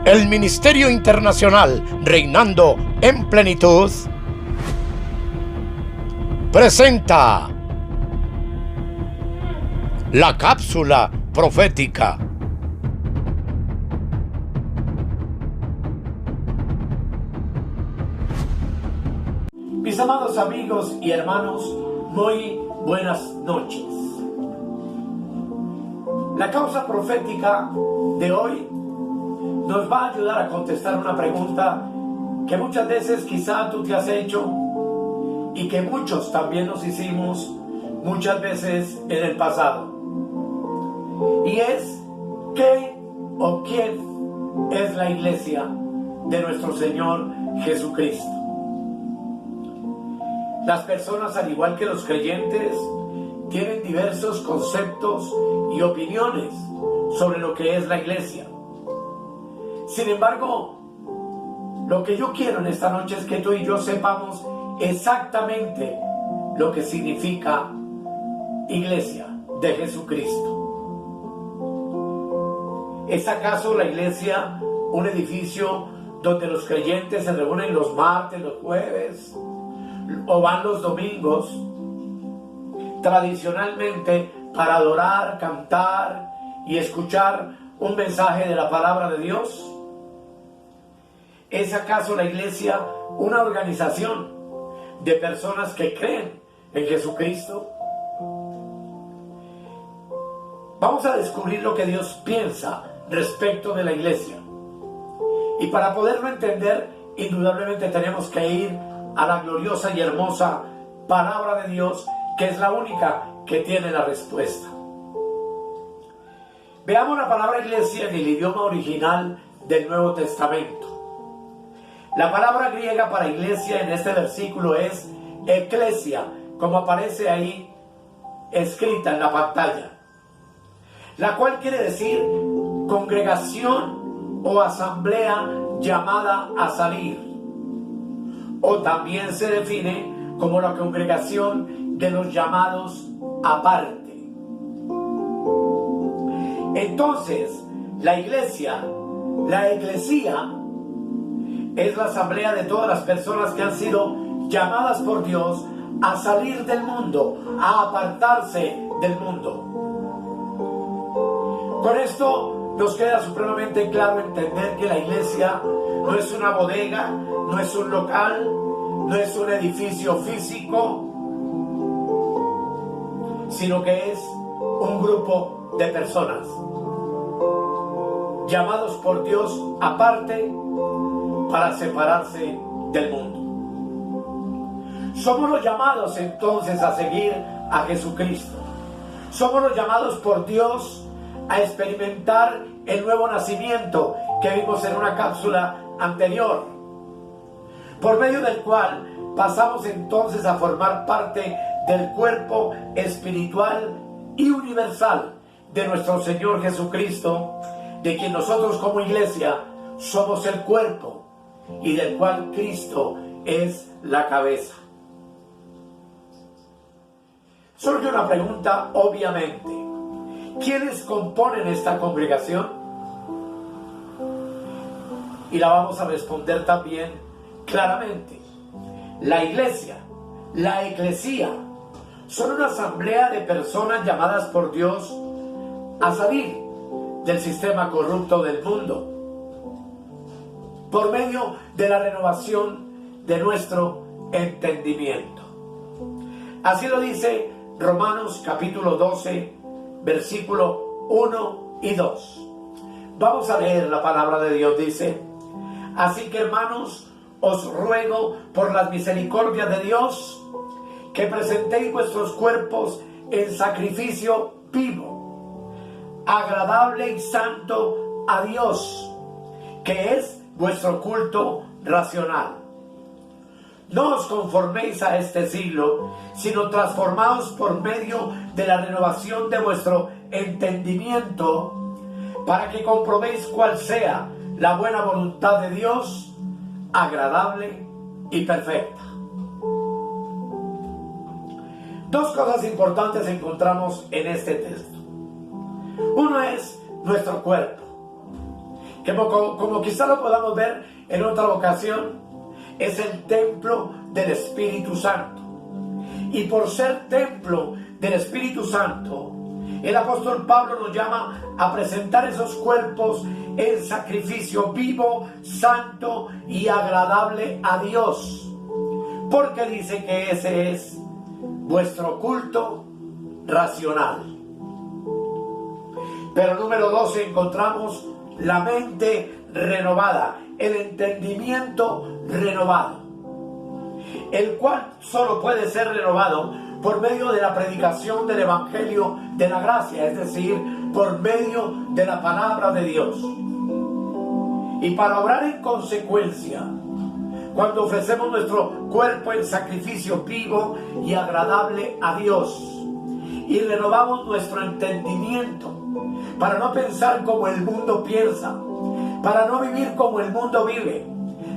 El Ministerio Internacional Reinando en Plenitud presenta la cápsula profética. Mis amados amigos y hermanos, muy buenas noches. La causa profética de hoy nos va a ayudar a contestar una pregunta que muchas veces quizá tú te has hecho y que muchos también nos hicimos muchas veces en el pasado. Y es, ¿qué o quién es la iglesia de nuestro Señor Jesucristo? Las personas, al igual que los creyentes, tienen diversos conceptos y opiniones sobre lo que es la iglesia. Sin embargo, lo que yo quiero en esta noche es que tú y yo sepamos exactamente lo que significa iglesia de Jesucristo. ¿Es acaso la iglesia un edificio donde los creyentes se reúnen los martes, los jueves, o van los domingos tradicionalmente para adorar, cantar y escuchar un mensaje de la palabra de Dios? ¿Es acaso la iglesia una organización de personas que creen en Jesucristo? Vamos a descubrir lo que Dios piensa respecto de la iglesia. Y para poderlo entender, indudablemente tenemos que ir a la gloriosa y hermosa palabra de Dios, que es la única que tiene la respuesta. Veamos la palabra iglesia en el idioma original del Nuevo Testamento. La palabra griega para iglesia en este versículo es eclesia, como aparece ahí escrita en la pantalla, la cual quiere decir congregación o asamblea llamada a salir, o también se define como la congregación de los llamados aparte. Entonces, la iglesia, la eclesía, es la asamblea de todas las personas que han sido llamadas por Dios a salir del mundo, a apartarse del mundo. Con esto nos queda supremamente claro entender que la iglesia no es una bodega, no es un local, no es un edificio físico, sino que es un grupo de personas llamados por Dios aparte para separarse del mundo. Somos los llamados entonces a seguir a Jesucristo. Somos los llamados por Dios a experimentar el nuevo nacimiento que vimos en una cápsula anterior, por medio del cual pasamos entonces a formar parte del cuerpo espiritual y universal de nuestro Señor Jesucristo, de quien nosotros como iglesia somos el cuerpo y del cual Cristo es la cabeza. Surge una pregunta, obviamente: ¿quiénes componen esta congregación? Y la vamos a responder también claramente. La iglesia, la eclesía, son una asamblea de personas llamadas por Dios a salir del sistema corrupto del mundo por medio de la renovación de nuestro entendimiento. Así lo dice Romanos capítulo 12, versículo 1 y 2. Vamos a leer la palabra de Dios. Dice: así que, hermanos, os ruego por las misericordias de Dios que presentéis vuestros cuerpos en sacrificio vivo, agradable y santo a Dios, que es vuestro culto racional. No os conforméis a este siglo, sino transformaos por medio de la renovación de vuestro entendimiento, para que comprobéis cuál sea la buena voluntad de Dios, agradable y perfecta. Dos cosas importantes encontramos en este texto. Uno es nuestro cuerpo. como quizá lo podamos ver en otra ocasión, es el templo del Espíritu Santo. Y por ser templo del Espíritu Santo, el apóstol Pablo nos llama a presentar esos cuerpos en sacrificio vivo, santo y agradable a Dios, porque dice que ese es vuestro culto racional. Pero número 12, encontramos la mente renovada, el entendimiento renovado, el cual solo puede ser renovado por medio de la predicación del Evangelio de la gracia, es decir, por medio de la palabra de Dios. Y para obrar en consecuencia, cuando ofrecemos nuestro cuerpo en sacrificio vivo y agradable a Dios, y renovamos nuestro entendimiento para no pensar como el mundo piensa, para no vivir como el mundo vive,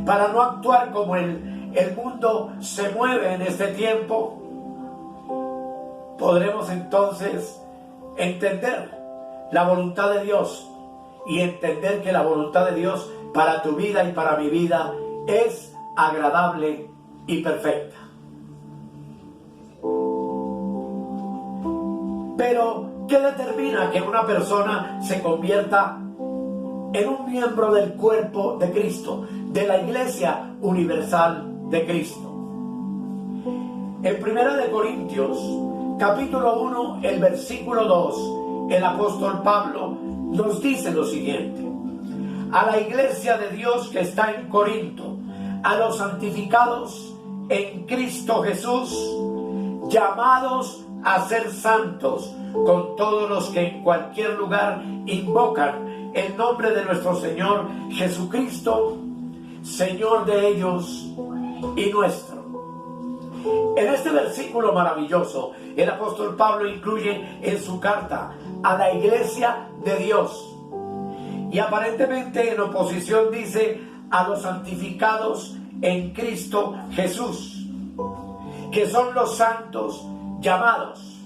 para no actuar como el mundo se mueve en este tiempo, podremos entonces entender la voluntad de Dios y entender que la voluntad de Dios para tu vida y para mi vida es agradable y perfecta. Pero, ¿qué determina que una persona se convierta en un miembro del cuerpo de Cristo, de la Iglesia Universal de Cristo? En 1 Corintios, capítulo 1, el versículo 2, el apóstol Pablo nos dice lo siguiente: a la iglesia de Dios que está en Corinto, a los santificados en Cristo Jesús, llamados a ser santos, con todos los que en cualquier lugar invocan el nombre de nuestro Señor Jesucristo, Señor de ellos y nuestro. En este versículo maravilloso, el apóstol Pablo incluye en su carta a la iglesia de Dios, y aparentemente en oposición dice a los santificados en Cristo Jesús, que son los santos llamados,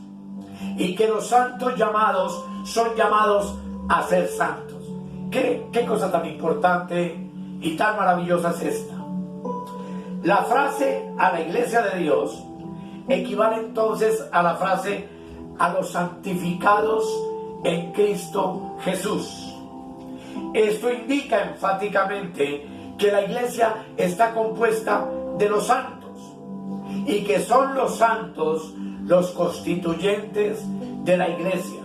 y que los santos llamados son llamados a ser santos. ¿Qué cosa tan importante y tan maravillosa es esta? La frase a la iglesia de Dios equivale entonces a la frase a los santificados en Cristo Jesús. Esto indica enfáticamente que la iglesia está compuesta de los santos y que son los santos los constituyentes de la iglesia,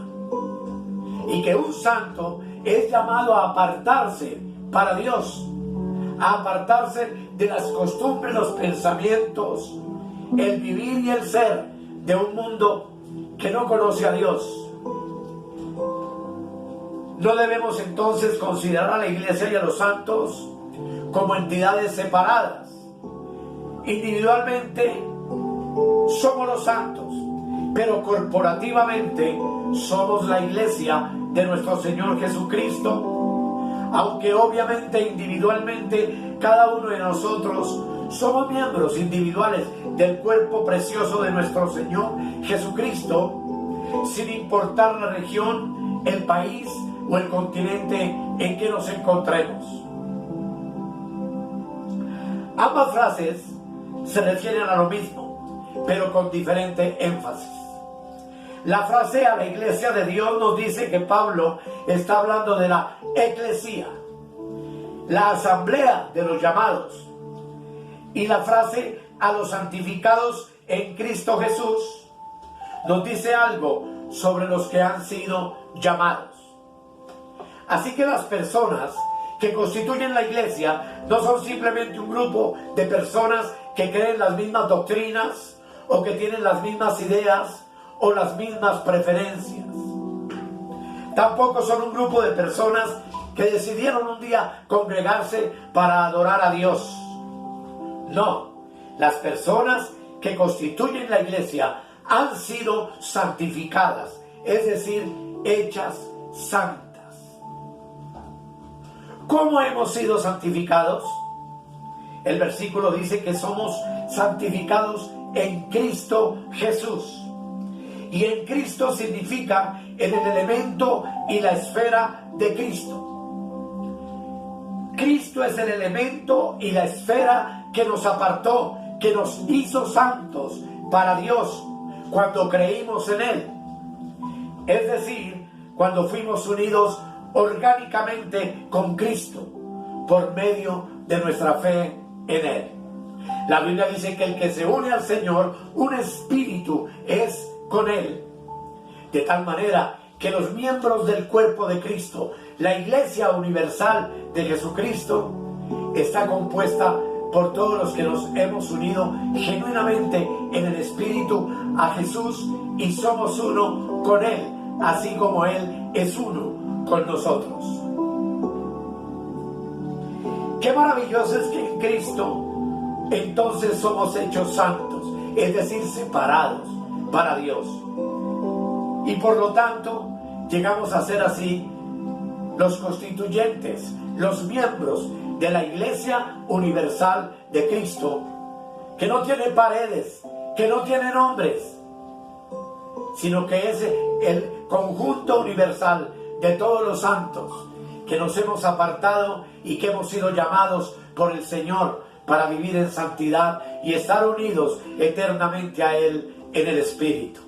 y que un santo es llamado a apartarse para Dios, a apartarse de las costumbres, los pensamientos, el vivir y el ser de un mundo que no conoce a Dios. No debemos entonces considerar a la iglesia y a los santos como entidades separadas. Individualmente somos los santos, pero corporativamente somos la iglesia de nuestro Señor Jesucristo, aunque obviamente individualmente cada uno de nosotros somos miembros individuales del cuerpo precioso de nuestro Señor Jesucristo, sin importar la región, el país o el continente en que nos encontremos. Ambas frases se refieren a lo mismo, pero con diferente énfasis. La frase a la iglesia de Dios nos dice que Pablo está hablando de la eclesía, la asamblea de los llamados, y la frase a los santificados en Cristo Jesús nos dice algo sobre los que han sido llamados. Así que las personas que constituyen la iglesia no son simplemente un grupo de personas que creen las mismas doctrinas o que tienen las mismas ideas o las mismas preferencias. Tampoco son un grupo de personas que decidieron un día congregarse para adorar a Dios. No, las personas que constituyen la iglesia han sido santificadas, es decir, hechas santas. ¿Cómo hemos sido santificados? El versículo dice que somos santificados en Cristo Jesús. Y en Cristo significa en el elemento y la esfera de Cristo. Cristo es el elemento y la esfera que nos apartó, que nos hizo santos para Dios cuando creímos en Él. Es decir, cuando fuimos unidos orgánicamente con Cristo por medio de nuestra fe en Él. La Biblia dice que el que se une al Señor, un espíritu es con Él. De tal manera que los miembros del cuerpo de Cristo, la Iglesia Universal de Jesucristo, está compuesta por todos los que nos hemos unido genuinamente en el Espíritu a Jesús y somos uno con Él, así como Él es uno con nosotros. Qué maravilloso es que en Cristo entonces somos hechos santos, es decir, separados para Dios. Y por lo tanto, llegamos a ser así los constituyentes, los miembros de la Iglesia Universal de Cristo, que no tiene paredes, que no tiene nombres, sino que es el conjunto universal de todos los santos que nos hemos apartado y que hemos sido llamados por el Señor para vivir en santidad y estar unidos eternamente a Él en el Espíritu.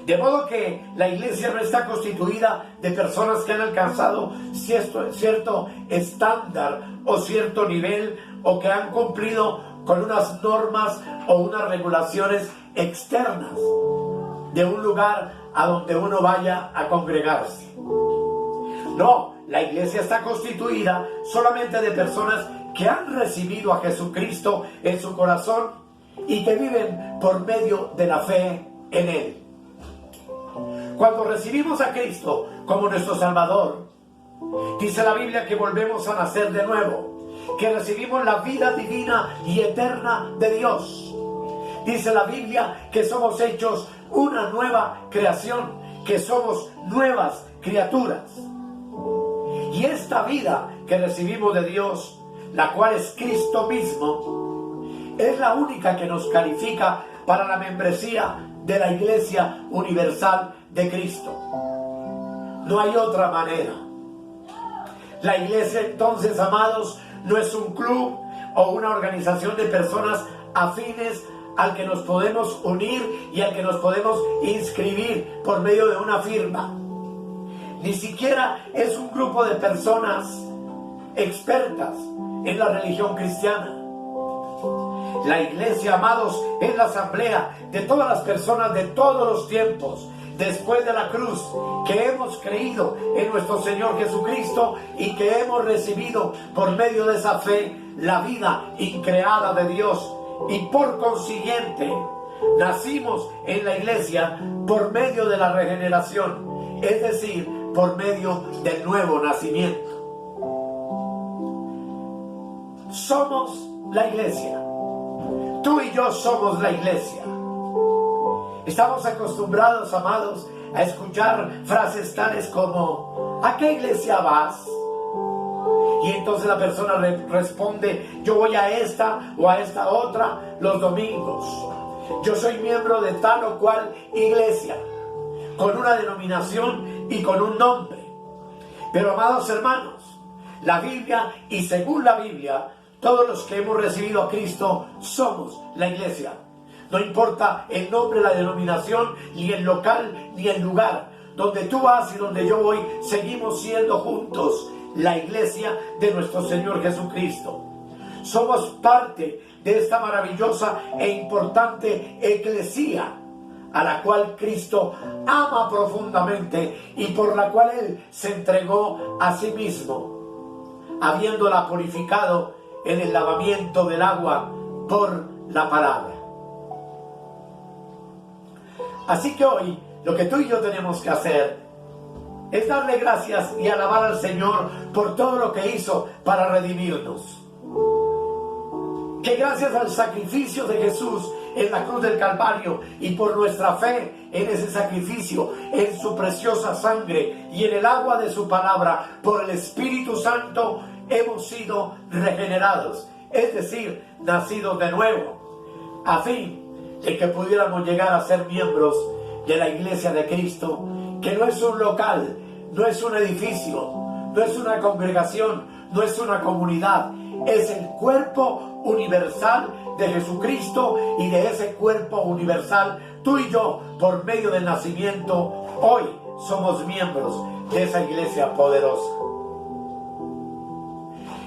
De modo que la iglesia no está constituida de personas que han alcanzado cierto estándar o cierto nivel o que han cumplido con unas normas o unas regulaciones externas de un lugar a donde uno vaya a congregarse. No, la iglesia está constituida solamente de personas que han recibido a Jesucristo en su corazón y que viven por medio de la fe en Él. Cuando recibimos a Cristo como nuestro Salvador, dice la Biblia que volvemos a nacer de nuevo, que recibimos la vida divina y eterna de Dios. Dice la Biblia que somos hechos una nueva creación, que somos nuevas criaturas. Y esta vida que recibimos de Dios, la cual es Cristo mismo, es la única que nos califica para la membresía de la Iglesia Universal de Cristo. No hay otra manera. La iglesia entonces, amados, no es un club o una organización de personas afines al que nos podemos unir y al que nos podemos inscribir por medio de una firma. Ni siquiera es un grupo de personas expertas en la religión cristiana. La iglesia, amados, es la asamblea de todas las personas de todos los tiempos, después de la cruz, que hemos creído en nuestro Señor Jesucristo y que hemos recibido por medio de esa fe la vida increada de Dios, y por consiguiente nacimos en la iglesia por medio de la regeneración, es decir, por medio del nuevo nacimiento. Somos la iglesia. Tú y yo somos la iglesia. Estamos acostumbrados, amados, a escuchar frases tales como ¿a qué iglesia vas? Y entonces la persona responde: yo voy a esta o a esta otra los domingos. Yo soy miembro de tal o cual iglesia, con una denominación y con un nombre. Pero, amados hermanos, la Biblia, y según la Biblia, todos los que hemos recibido a Cristo somos la iglesia. No importa el nombre, la denominación, ni el local, ni el lugar. Donde tú vas y donde yo voy, seguimos siendo juntos la iglesia de nuestro Señor Jesucristo. Somos parte de esta maravillosa e importante eclesía a la cual Cristo ama profundamente y por la cual Él se entregó a sí mismo, habiéndola purificado en el lavamiento del agua por la palabra. Así que hoy lo que tú y yo tenemos que hacer es darle gracias y alabar al Señor por todo lo que hizo para redimirnos. Que gracias al sacrificio de Jesús en la cruz del Calvario y por nuestra fe en ese sacrificio, en su preciosa sangre y en el agua de su palabra, por el Espíritu Santo, hemos sido regenerados, es decir, nacidos de nuevo, a fin de que pudiéramos llegar a ser miembros de la iglesia de Cristo, que no es un local, no es un edificio, no es una congregación, no es una comunidad, es el cuerpo universal de Jesucristo, y de ese cuerpo universal tú y yo, por medio del nacimiento, hoy somos miembros de esa iglesia poderosa.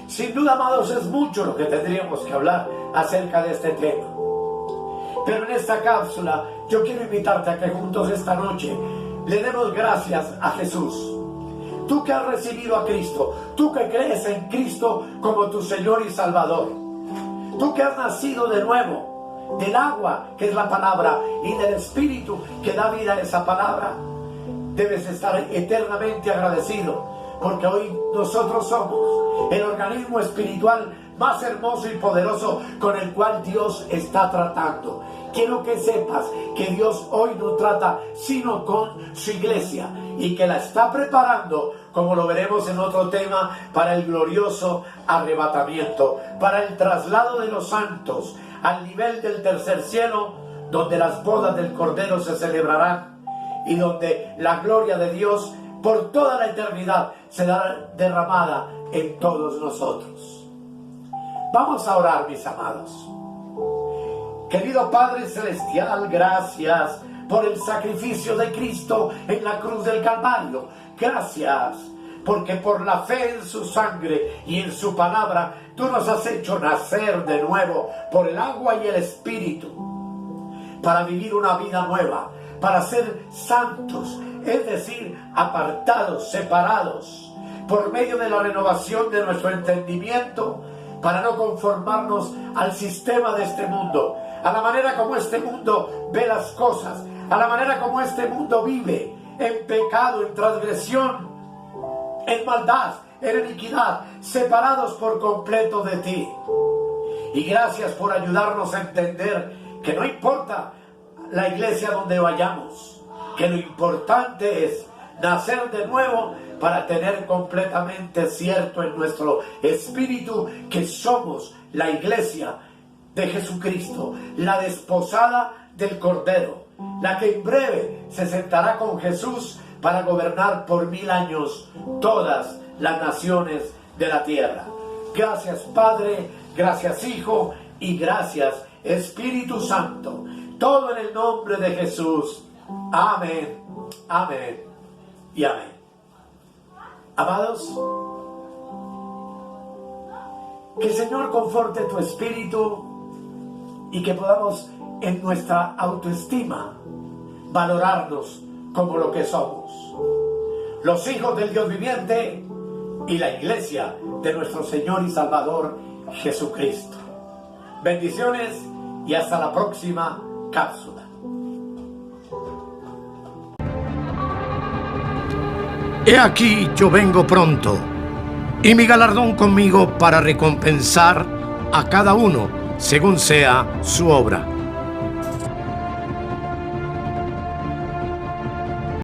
Sin duda, amados, es mucho lo que tendríamos que hablar acerca de este tema. Pero en esta cápsula yo quiero invitarte a que juntos esta noche le demos gracias a Jesús. Tú que has recibido a Cristo, tú que crees en Cristo como tu Señor y Salvador, tú que has nacido de nuevo del agua, que es la palabra, y del Espíritu que da vida a esa palabra, debes estar eternamente agradecido, porque hoy nosotros somos el organismo espiritual más hermoso y poderoso con el cual Dios está tratando. Quiero que sepas que Dios hoy no trata sino con su iglesia, y que la está preparando, como lo veremos en otro tema, para el glorioso arrebatamiento, para el traslado de los santos al nivel del tercer cielo, donde las bodas del Cordero se celebrarán y donde la gloria de Dios por toda la eternidad será derramada en todos nosotros. Vamos a orar, mis amados. Querido Padre Celestial, gracias por el sacrificio de Cristo en la cruz del Calvario. Gracias porque por la fe en su sangre y en su palabra tú nos has hecho nacer de nuevo por el agua y el Espíritu, para vivir una vida nueva, para ser santos, es decir, apartados, separados, por medio de la renovación de nuestro entendimiento, para no conformarnos al sistema de este mundo, a la manera como este mundo ve las cosas, a la manera como este mundo vive, en pecado, en transgresión, en maldad, en iniquidad, separados por completo de ti. Y gracias por ayudarnos a entender que no importa la iglesia donde vayamos, que lo importante es nacer de nuevo, para tener completamente cierto en nuestro espíritu que somos la iglesia de Jesucristo, la desposada del Cordero, la que en breve se sentará con Jesús para gobernar por 1000 años todas las naciones de la tierra. Gracias, Padre, gracias, Hijo, y gracias, Espíritu Santo. Todo en el nombre de Jesús. Amén, amén y amén. Amados, que el Señor conforte tu espíritu y que podamos en nuestra autoestima valorarnos como lo que somos, los hijos del Dios viviente y la iglesia de nuestro Señor y Salvador Jesucristo. Bendiciones y hasta la próxima cápsula. He aquí yo vengo pronto, y mi galardón conmigo para recompensar a cada uno según sea su obra.